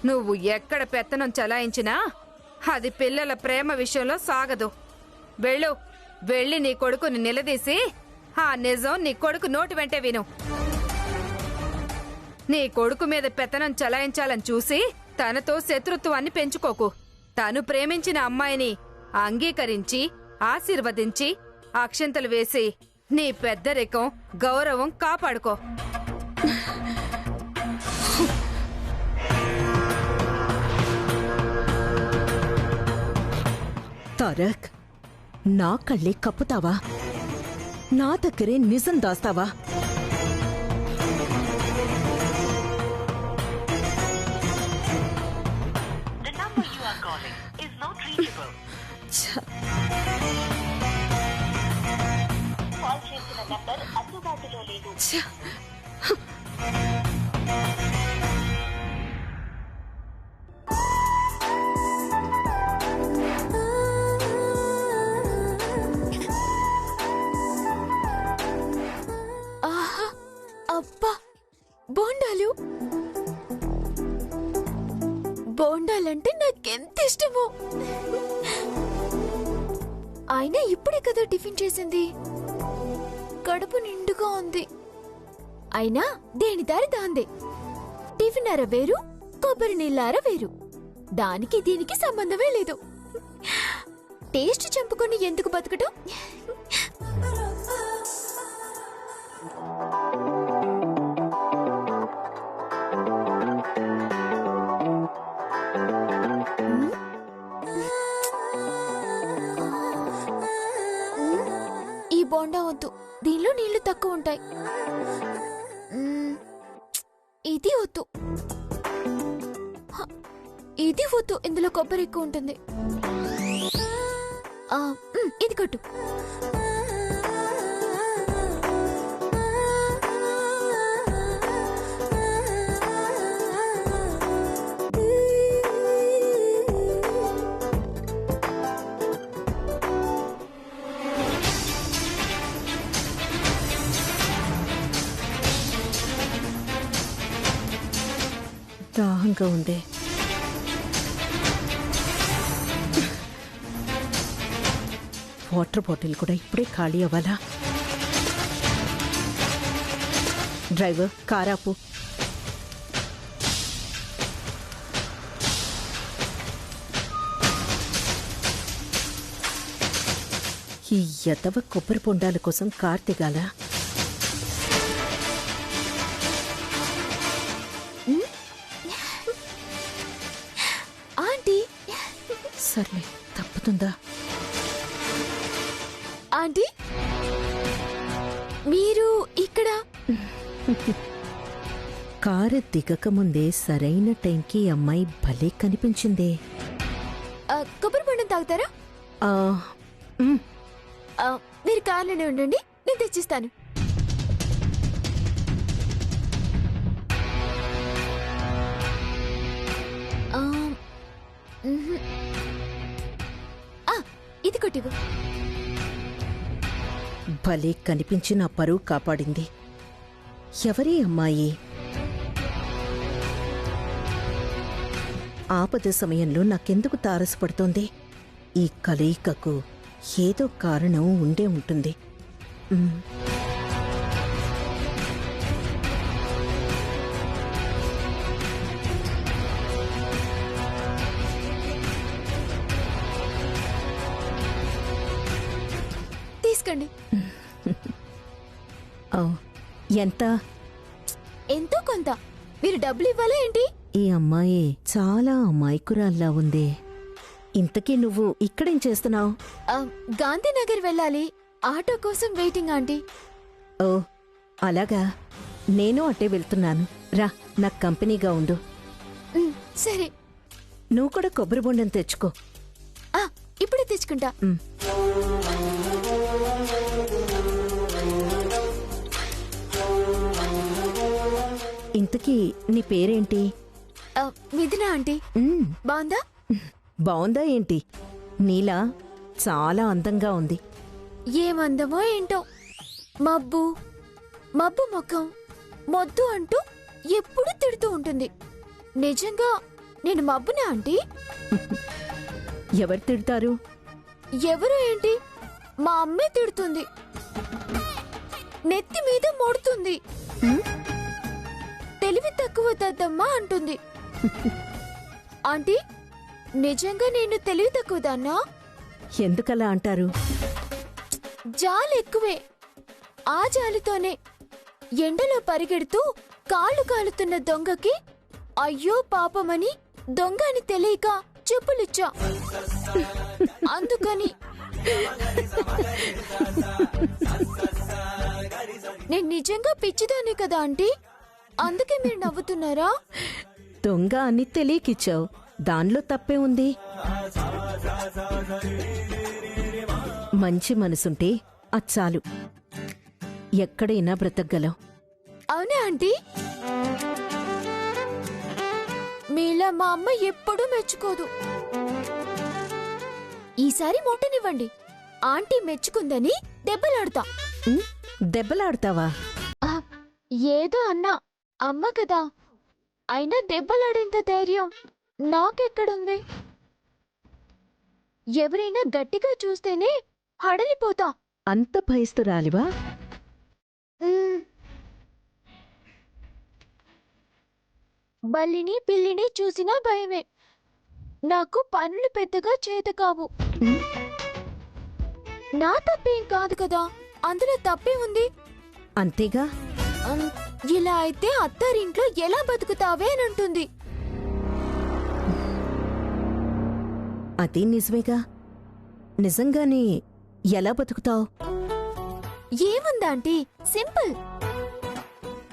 నువ్వు ఎక్కడ పెత్తనం చలాయించినా అది పిల్లల ప్రేమ విషయంలో సాగదు. వెళ్ళు, వెళ్ళి నీ కొడుకుని నిలదీసి ఆ నిజం నీ కొడుకు నోటి వెంటే విను. నీ కొడుకు మీద పెత్తనం చలాయించాలని చూసి తనతో శత్రుత్వాన్ని పెంచుకోకు. తను ప్రేమించిన అమ్మాయిని అంగీకరించి ఆశీర్వదించి అక్షంతలు వేసి నీ పెద్దరికం గౌరవం కాపాడుకో. తారక్, నా కళ్ళే కప్పుతావా? నా దగ్గరే నిజం దాస్తావా? అబ్బా, బోండాలు! బోండాలంటే నాకెంత ఇష్టమో. అయినా ఇప్పుడే కదా టిఫిన్ చేసింది, కడుపు నిండుగా ఉంది. అయినా దేని దారి దాందే. టిఫిన్ అర వేరు, కొబ్బరి నీళ్ళార వేరు. దానికి దీనికి సంబంధమే లేదు. టేస్ట్ చంపుకొని ఎందుకు బతకటం? ఈ బోండా వద్దు, దీనిలో నీళ్లు తక్కువ ఉంటాయి. ఇది వద్దు, ఇది వద్దు, ఇందులో కొబ్బరి ఎక్కువ ఉంటుంది. ఇది కొట్టు. దాహంగా ఉందే. వాటర్ బాటిల్ కూడా ఇప్పుడే ఖాళీ అవ్వాలా? డ్రైవర్, కారాపు. ఈ యతవ కొబ్బరి పొండాల కోసం కార్ దిగాల. ఆంటీ, సర్లే, తప్పుతుందా? ఆంటీ, మీరు ఇక్కడ? కారు దిగకముందే సరైన టైంకి అమ్మాయి భలే కనిపించిందే. కొబ్బరి బొండం తాగుతారా? ఆ, మ్, మీరు కార్లోనే ఉండండి, నేను తెచ్చిస్తాను. ఇది కొట్టివు. భలే కనిపించి నా పరువు కాపాడింది. ఎవరి అమ్మాయి? ఆపద సమయంలో నాకెందుకు తారసపడుతోంది? ఈ కలయికకు ఏదో కారణం ఉండే ఉంటుంది. తీసుకోండి. ఎంత? ఎంతో కొంత. మీరు డబ్బులు ఇవ్వాలా ఏంటి? ఈ అమ్మాయి చాలా అమాయకురాల్లా ఉందే. ఇంతకీ నువ్వు ఇక్కడేం చేస్తున్నావు? గాంధీనగర్ వెళ్ళాలి, ఆటో కోసం వెయిటింగ్ ఆంటీ. ఓ అలాగా, నేను అట్టే వెళ్తున్నాను. రా, నాకు కంపెనీగా ఉండు. సరే. నువ్వు కూడా కొబ్బరి బొండం తెచ్చుకో. ఇప్పుడే తెచ్చుకుంటా. ఇంతకీ నీ పేరేంటి? మిథున ఆంటీ. బాగుందా? బాగుందా ఏంటి? నీలా చాలా అందంగా ఉంది. ఏమందమో ఏంటో, మబ్బు ముఖం మొద్దు అంటూ ఎప్పుడూ తిడుతూ ఉంటుంది. నిజంగా నేను మబ్బునా ఆంటీ? ఎవరు తిడతారు? ఎవరు ఏంటి? మా అమ్మే తిడుతుంది, నెత్తి మీద మొడుతుంది, తెలివి తక్కువ దద్దమ్మా అంటుంది. ఆంటీ, నిజంగా నేను తెలివి తక్కువదాన్నా? ఎందుకలా అంటారు? జాలి ఎక్కువే. ఆ జాలితోనే ఎండలో పరిగెడుతూ కాళ్ళు కాలుతున్న దొంగకి అయ్యో పాపమని దొంగ అని తెలియక చెప్పులిచ్చా. అందుకని నేను నిజంగా పిచ్చిదానే కదా ఆంటీ? అందుకే మీరు నవ్వుతున్నారా? దొంగ అని తెలియకిచ్చావు, దానిలో తప్పే ఉంది. మంచి మనసుంటే అచ్చాలు, ఎక్కడైనా బ్రతకగలవు. అవునా ఆంటీ? మీలా మా అమ్మ ఎప్పుడూ మెచ్చుకోదు. ఈసారి మొట్టనివ్వండి, ఆంటీ మెచ్చుకుందని దెబ్బలాడతా. దెబ్బలాడతావా? ఏదో అన్నా, అమ్మ కదా, అయినా దెబ్బలాడేంత ధైర్యం నాకెక్కడుంది? ఎవరైనా గట్టిగా చూస్తేనే హడలిపోతా. అంత భయస్తురాలివా? బల్లిని పిల్లిని చూసినా భయమే. నాకు పనులు పెద్దగా చేత కావు. నా తప్పేం కాదు కదా, అందులో తప్పే ఉంది. అంతేగా. ఇలా అయితే అత్తారింట్లో ఎలా బతుకుతావే అని అంటుంది. అది నిజమేగా. నిజంగానే ఎలా బతుకుతావు? ఏముందాంటీ, సింపుల్.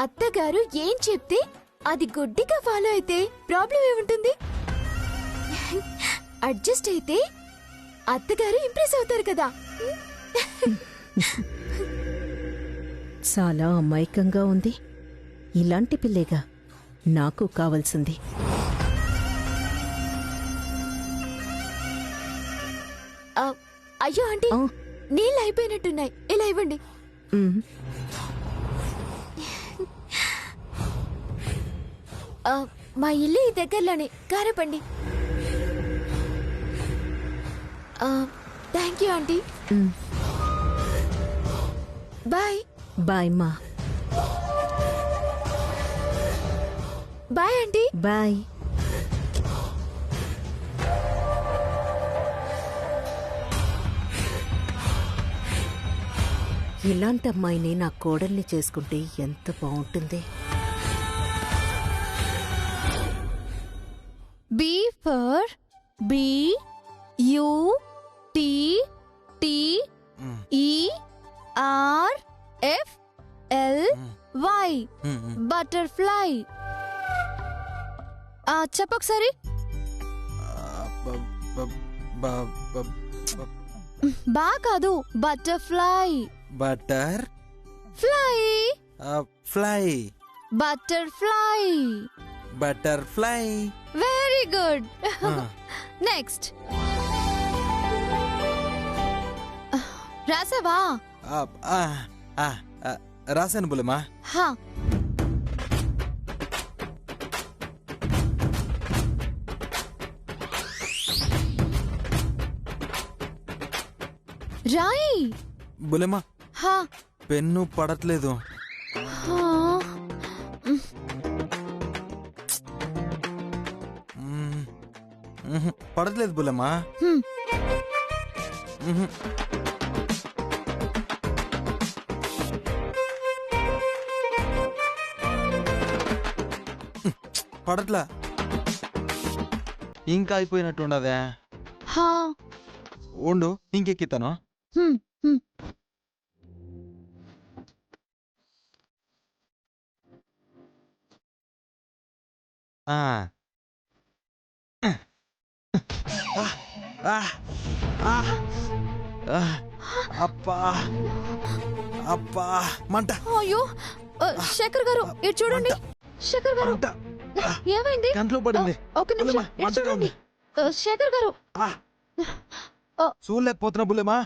అత్తగారు ఏం చెప్తే అది గుడ్డిగా ఫాలో అయితే ప్రాబ్లం ఏముంటుంది? అడ్జస్ట్ అయితే అత్తగారు ఇంప్రెస్ అవుతారు కదా. చాలా అమాయకంగా ఉంది. ఇలాంటి పిల్లేగా నాకు కావాల్సింది. అయ్యో ఆంటీ, నీళ్ళు అయిపోయినట్టున్నాయి, ఇలా ఇవ్వండి. మా ఇల్లు ఈ దగ్గరలోనే, కారపండి. Thank you aunty. Bye. Bye మా. Bye aunty. బాయ్. ఇలాంటి అమ్మాయిని నా కోడల్ని చేసుకుంటే ఎంత బాగుంటుంది. B for B U T T E R F L Y butterfly. చెప్పొకసారి. బా కాదు, butterfly. Butter fly. Fly. Butterfly. Butterfly. Very good. Next. రాసావా? రాశాను బులమా. రాయి. బులమా, పెన్ను పడట్లేదు. పడట్లేదు బులమా. పడట్లా. ఇంకా అయిపోయినట్టుండదే. ఉండు, ఇంకెక్కితాను. అప్పా అప్పా మంట. అయ్యో శేఖర్ గారు, ఇటు చూడండి. శేఖర్ గారు, ఏమైంది? కంట్లో పడింది. ఒక నిమిషం, ఇటు చూడండి. శేఖర్ గారు, చూడలేకపోతున్నా బుల్లెమా.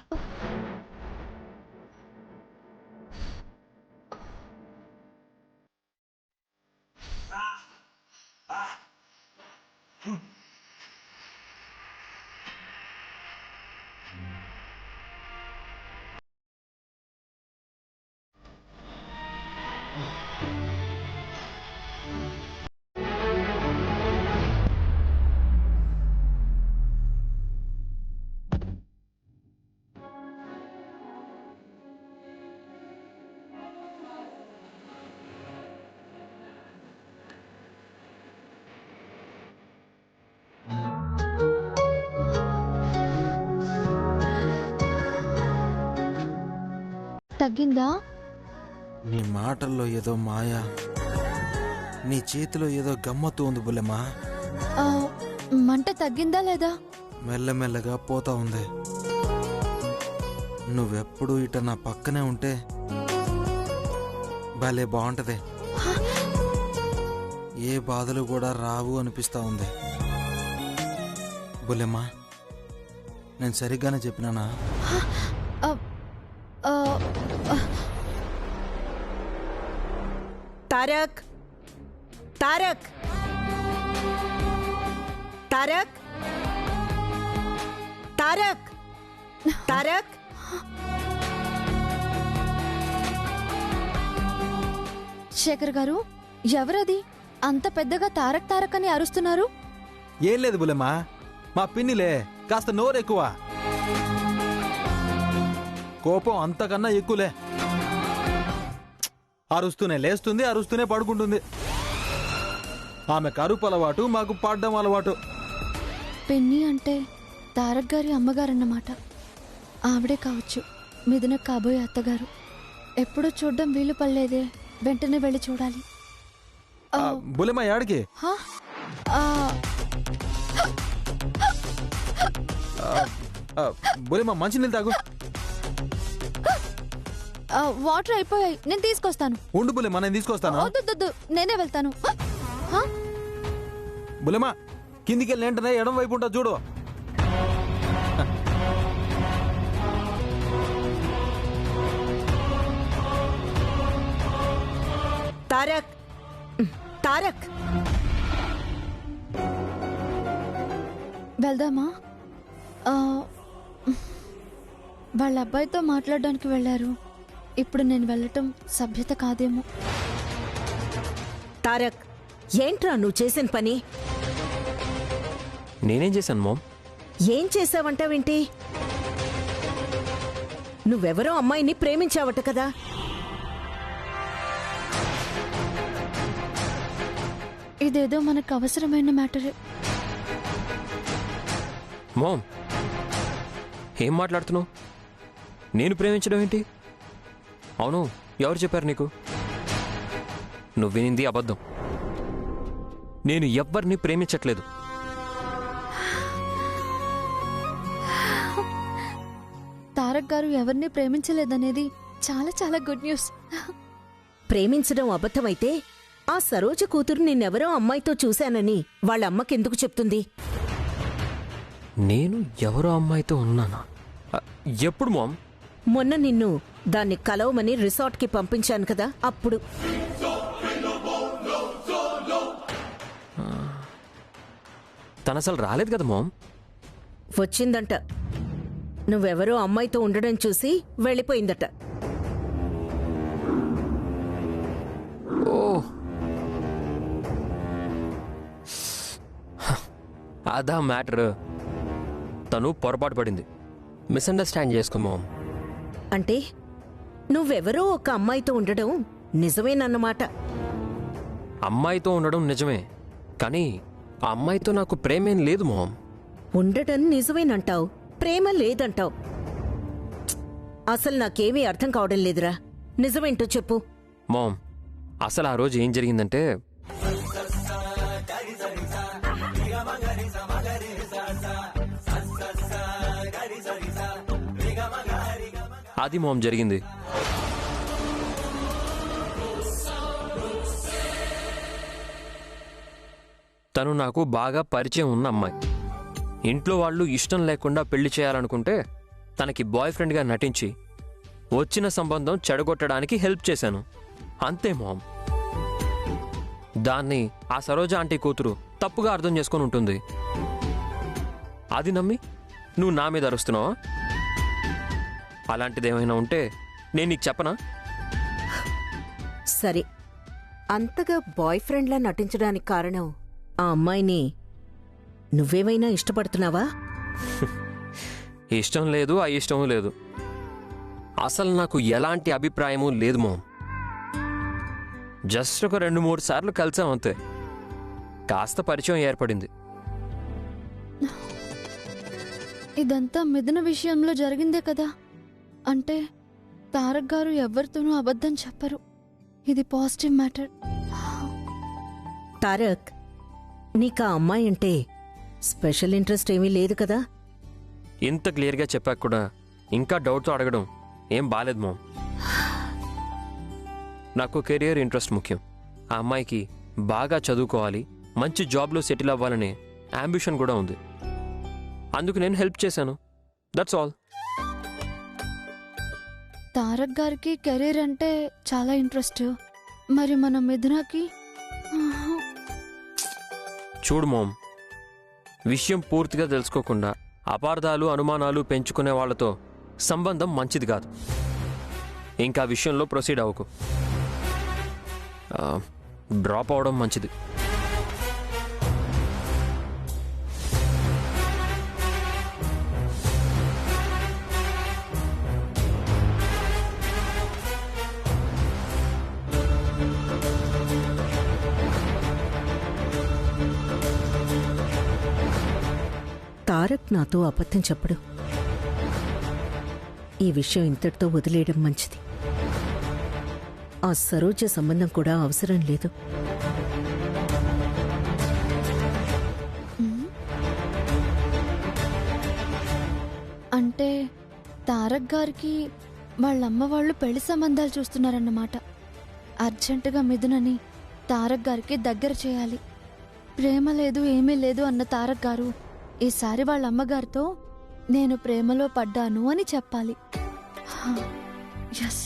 తగ్గిందా? నీ మాటల్లో ఏదో మాయా, నీ చేతిలో ఏదో గమ్మత్తు ఉంది బుల్లెమ్మా. మంట తగ్గిందా లేదా? మెల్లమెల్లగా పోతా ఉంది. నువ్వెప్పుడు ఇట నా పక్కనే ఉంటే భలే బాగుంటది. ఏ బాధలు కూడా రావు అనిపిస్తా ఉంది. బుల్లెమ్మా, నేను సరిగ్గానే చెప్పినానా? తారక్, తారక్, తారక్, తారక్, తారక్. శేఖర్ గారు, ఎవరది అంత పెద్దగా తారక్ తారక్ అని అరుస్తున్నారు? ఏం లేదు బుల్లెమ్మా, మా పిన్నిలే కాస్త నోరెక్కువ. కోపం అంతకన్నా ఎక్కువలే. అరుస్తూనే లేస్తుంది, అరుస్తూనే పడుకుంటుంది. ఆమె కరుపు అలవాటు, మాకు పాడడం అలవాటు. పిన్ని అంటే తారక్ గారి అమ్మగారన్నమాట. ఆవిడే కావచ్చు మిథున కాబోయే అత్తగారు. ఎప్పుడూ చూడ్డం వీలు పడలేదే, వెంటనే వెళ్ళి చూడాలి. బుల్లెమ్మా యాడికి? హా? ఆ, బుల్లెమ్మా మంచినీళ్ళు తాగు. వాటర్ అయిపోయాయి, నేను తీసుకొస్తాను. ఉండు బుల్లెమ్మా, నేను తీసుకొస్తాను. వద్దు, నేనే వెళ్తాను. హా? బుల్లెమ్మా, కిందికి వెళ్ళి వెంటనే ఎడం వైపు ఉంటా చూడు. తారక్, తారక్. వెళ్దామా? వాళ్ళ అబ్బాయితో మాట్లాడడానికి వెళ్ళారు. ఇప్పుడు నేను వెళ్ళటం సభ్యత కాదేమో. తారక్, ఏంట్రా నువ్వు చేసిన పని? నేనేం చేశాను మామ్? ఏం చేసావంటావేంటి? నువ్వెవరో అమ్మాయిని ప్రేమించావట కదా? ఇదేదో మనకు అవసరమైన మ్యాటరే. మామ్, ఏం మాట్లాడుతున్నావు? నేను ప్రేమించడం ఏంటి? అవును, ఎవరు చెప్పారు నీకు? నువ్వు వినింది అబద్ధం. నేను ఎవ్వరిని ప్రేమించట్లేదు. తారక్ గారు ఎవరిని ప్రేమించలేదనేది చాలా చాలా గుడ్ న్యూస్. ప్రేమించడం అబద్ధమైతే ఆ సరోజ కూతురు నిన్నెవరో అమ్మాయితో చూశానని వాళ్ళ అమ్మకెందుకు చెప్తుంది? నేను ఎవరో అమ్మాయితో ఉన్నానా? ఎప్పుడు మామ్? మొన్న నిన్ను దాన్ని కలవమని రిసార్ట్కి పంపించాను కదా, అప్పుడు. తను అసలు రాలేదు కదా మామ్. వచ్చిందంట. నువ్వెవరో అమ్మాయితో ఉండడం చూసి వెళ్ళిపోయిందట. ఓ, అదా మ్యాటర్. తను పొరపాటు పడింది, మిస్అండర్స్టాండ్ చేసుకో మామ్. అంటే నువ్వెవరో ఒక అమ్మాయితో ఉండడం నిజమేనన్నమాట. అమ్మాయితో ఉండడం నిజమే, కానీ ఆ అమ్మాయితో నాకు ప్రేమేం లేదు మామ్. ఉండడం నిజమేనంటావు, ప్రేమ లేదంటావు. అసలు నాకేమీ అర్థం కావడం లేదురా. నిజమేంటో చెప్పు. మామ్, అసలు ఆ రోజు ఏం జరిగిందంటే, అది మామ్ జరిగింది. తను నాకు బాగా పరిచయం ఉన్న అమ్మాయి. ఇంట్లో వాళ్ళు ఇష్టం లేకుండా పెళ్లి చేయాలనుకుంటే తనకి బాయ్ ఫ్రెండ్గా నటించి వచ్చిన సంబంధం చెడగొట్టడానికి హెల్ప్ చేశాను. అంతే మామ్. దాన్ని ఆ సరోజ ఆంటీ కూతురు తప్పుగా అర్థం చేసుకొని ఉంటుంది. అది నమ్మి నువ్వు నా మీద అరుస్తున్నావా? అలాంటిదేమైనా ఉంటే నేను నీకు చెప్పనా? సరే, అంతగా బాయ్ ఫ్రెండ్లా నటించడానికి కారణం ఆ అమ్మాయిని నువ్వేమైనా ఇష్టపడుతున్నావా? ఇష్టం లేదు, ఆ ఇష్టం లేదు. అసలు నాకు ఎలాంటి అభిప్రాయము లేదు మామ్. జస్ట్ ఒక 2-3 సార్లు కలిసాం అంతే. కాస్త పరిచయం ఏర్పడింది. ఇదంతా మిథున విషయంలో జరిగిందే కదా. అంటే తారక్ గారు ఎవరితోనూ అబద్ధం చెప్పరు. ఇది పాజిటివ్ మ్యాటర్. తారక్, నీకా అమ్మాయి అంటే స్పెషల్ ఇంట్రెస్ట్ ఏమీ లేదు కదా? ఇంత క్లియర్గా చెప్పాక కూడా ఇంకా డౌట్తో అడగడం ఏం బాలేదు మామ్. నాకు కెరియర్ ఇంట్రెస్ట్ ముఖ్యం. ఆ అమ్మాయికి బాగా చదువుకోవాలి, మంచి జాబ్లో సెటిల్ అవ్వాలనే అంబిషన్ కూడా ఉంది. అందుకు నేను హెల్ప్ చేశాను. That's all. తారక్ గారికి కెరీర్ అంటే చాలా ఇంట్రెస్ట్. మరి మన మిథునకి చూడు మామ్, విషయం పూర్తిగా తెలుసుకోకుండా అపార్థాలు అనుమానాలు పెంచుకునే వాళ్లతో సంబంధం మంచిది కాదు. ఇంకా విషయంలో ప్రొసీడ్ అవ్వకు. డ్రాప్ అవడం మంచిది. తారక్ నాతో అబద్ధం చెప్పడు. ఈ విషయం ఇంతటితో వదిలేయడం మంచిది. ఆ సరోజ సంబంధం కూడా అవసరం లేదు. అంటే తారక్ గారికి వాళ్ళమ్మ వాళ్ళు పెళ్లి సంబంధాలు చూస్తున్నారన్నమాట. అర్జెంటుగా మిథునని తారక్ గారికి దగ్గర చేయాలి. ప్రేమ లేదు ఏమీ లేదు అన్న తారక్ గారు ఈసారి వాళ్ళ అమ్మగారితో నేను ప్రేమలో పడ్డాను అని చెప్పాలి. ఎస్.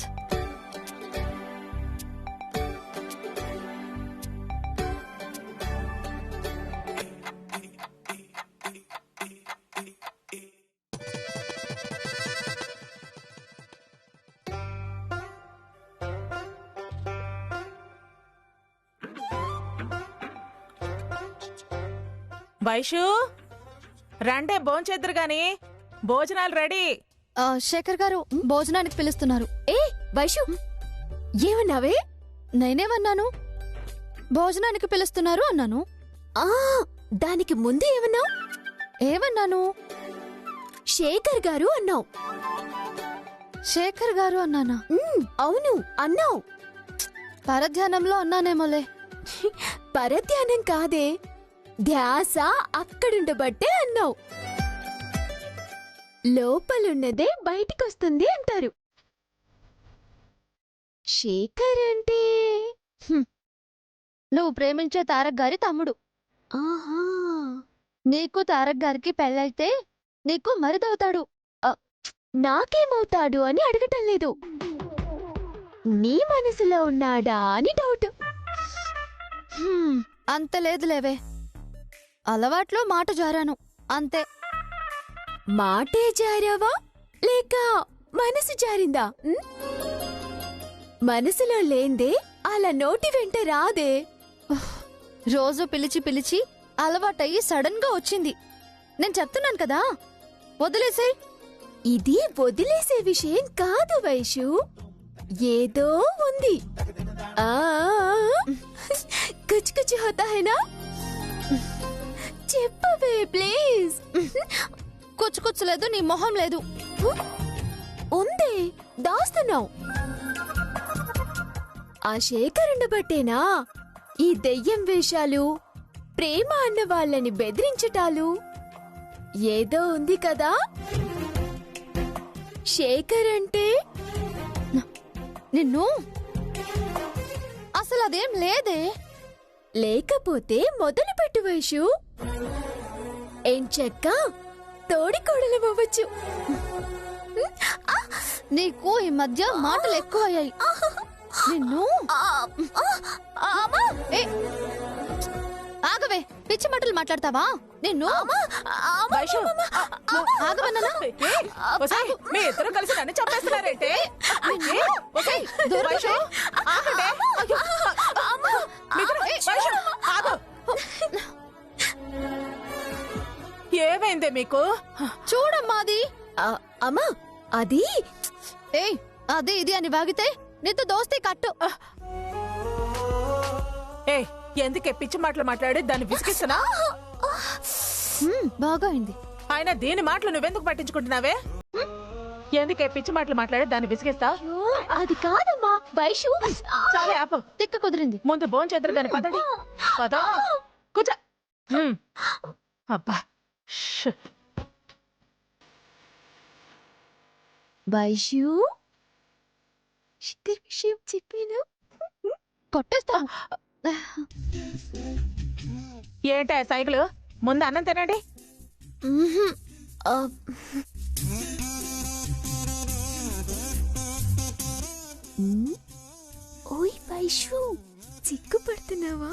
వైషు, రండే భోంచేద్దరు గాని. భోజనాలు రెడీ. శేఖర్ గారు భోజనానికి పిలుస్తున్నారు. ఏ వైషు, ఏమన్నావే? నేనేమన్నాను? భోజనానికి పిలుస్తున్నారు అన్నాను. దానికి ముందు ఏమన్నావు? ఏమన్నాను? శేఖర్ గారు అన్నావు. శేఖర్ గారు అన్నానా? అవును అన్నావు. పరధ్యానంలో అన్నానేమోలే. పరధ్యానం కాదే, ధ్యాస అక్కడుండబట్టే అన్నావు. లోపలున్నదే బయటికొస్తుంది అంటారు. శేఖర్ అంటే నువ్వు ప్రేమించే తారక్ గారి తమ్ముడు. ఆహా, నీకు తారక్ గారికి పెళ్ళైతే నీకు మరిదవుతాడు. నాకేమవుతాడు అని అడగటం లేదు, నీ మనసులో ఉన్నాడా అని డౌట్. అంత లేదులేవే, అలవాట్లో మాట జారాను అంతే. మాటే జారావా లేక మనసు జారిందా? మనసులో లేందే అలా నోటి వెంట రాదే. రోజు పిలిచి పిలిచి అలవాటయ్యి సడన్ గా వచ్చింది. నేను చెప్తున్నాను కదా, వదిలేసే. ఇది వదిలేసే విషయం కాదు వైషు, ఏదో ఉంది. కుచ్ కుచ్ హోతా హైనా? చెప్పవే ప్లీజ్. కుచ్చు లేదు, నీ మొహం లేదు. ఉందే, దాస్తున్నావు. ఆ శేఖరుండబట్టేనా ఈ దెయ్యం వేషాలు, ప్రేమ అన్న వాళ్ళని బెదిరించటాలు? ఏదో ఉంది కదా. శేఖర్ అంటే నిన్ను అసలు అదేం లేదే. లేకపోతే మొదలు పెట్టు వైషు. ఏం చెక్క తోడికోడలవ్వచ్చు. నీకు ఈ మధ్య మాటలు ఎక్కువయ్యాయి. నిన్ను ఆగవే, పిచ్చి మాటలు మాట్లాడతావా? నిన్ను వైషు, ఆగమన్నా? ఒసేయ్, మీ ఇద్దరు కలిసి నన్ను చంపేస్తున్నారేంటి? ఒసేయ్, వైషు, ఆగండి. మీ ఇద్దరు- వైషు, ఆగు. ఏమైందే మీకు? చూడమ్మా అది. అమ్మా అది ఏయ్ అది ఇది అని వాగితే నీతో దోస్తే కట్టు. ఏ ఎందుకే పిచ్చి మాటలు మాట్లాడి దాన్ని విసిగిస్తున్నా? బాగా అయింది. ఆయన దీని మాటలు నువ్వెందుకు పట్టించుకుంటున్నావే? ఎందుకే పిచ్చి మాటలు మాట్లాడి దాన్ని విసిగిస్తా? అది కాదమ్మా వైషు. చాలే ఆపు. తిక్క కుదిరింది. ముందు భోంచేద్దరు గాని పదండి. పద, కూర్చో. అబ్బా, ష్. వైషు శిఖర్ విషయం చెప్పాను కొట్టేస్తా. ఏంటా సైకిల్? ముందు అన్నం తినండి. ఓయ్ వైషు, సిగ్గుపడుతున్నావా?